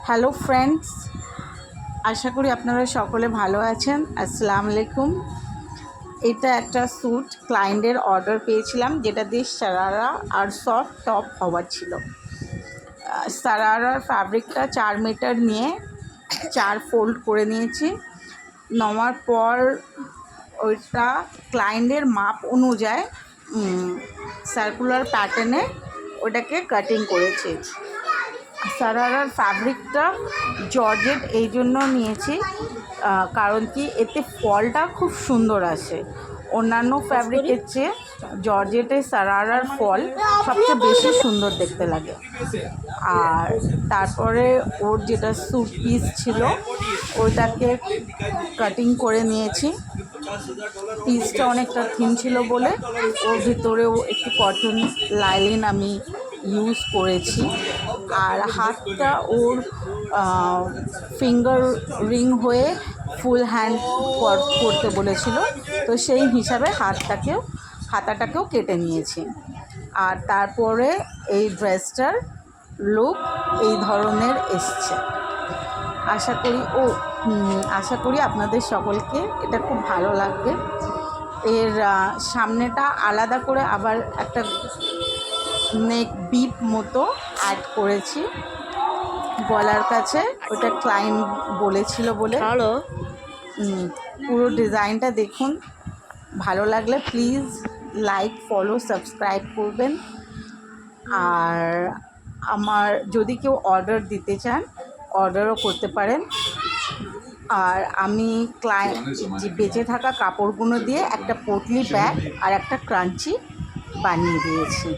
Hello friends, আশা করি আপনারা সকলে ভালো আছেন। আসসালামু আলাইকুম। এটা একটা স্যুট ক্লায়েন্টের অর্ডার পেয়েছিলাম, যেটা দিয়ে সারারা আর সফট টপ হওয়ার ছিল। সারারার ফ্যাব্রিকটা 4 মিটার নিয়ে 4 ফোল্ড করে নিয়েছি। নেওয়ার পর ওইটা ক্লায়েন্টের মাপ অনুযায়ী সার্কুলার প্যাটার্নে ওটাকে কাটিং করেছি। সারারার ফ্যাব্রিকটা জর্জেট এই জন্য নিয়েছি কারণ কি এতে ফলটা খুব সুন্দর আসে। অন্যান্য ফ্যাব্রিকের চেয়ে জর্জেটের সারারার ফল সবচেয়ে বেশি সুন্দর দেখতে লাগে। আর তারপরে ওর যেটা স্যুট পিস ছিল ওটাকে কাটিং করে নিয়েছি। পিসটা অনেকটা থিন ছিল বলে ওর ভিতরেও একটু কটন লাইলিন আমি ইউজ করেছি। আর হাতটা ওর ফিঙ্গার রিং হয়ে ফুল হ্যান্ড করতে বলেছিল, তো সেই হিসাবে হাতাটাকেও কেটে নিয়েছি। আর তারপরে এই ড্রেসটার লুক এই ধরনের এসছে। আশা করি আপনাদের সকলকে এটা খুব ভালো লাগবে। এর সামনেটা আলাদা করে আবার একটা নেক বিপ মতো অ্যাড করেছি গলার কাছে, ওটা ক্লায়েন্ট বলেছিল বলে। পুরো ডিজাইনটা দেখুন, ভালো লাগলে প্লিজ লাইক, ফলো, সাবস্ক্রাইব করবেন। আর আমার যদি কেউ অর্ডার দিতে চান অর্ডারও করতে পারেন। আর আমি যে বেঁচে থাকা কাপড়গুলো দিয়ে একটা পটলি ব্যাগ আর একটা ক্রাঞ্চি বানিয়ে দিয়েছি।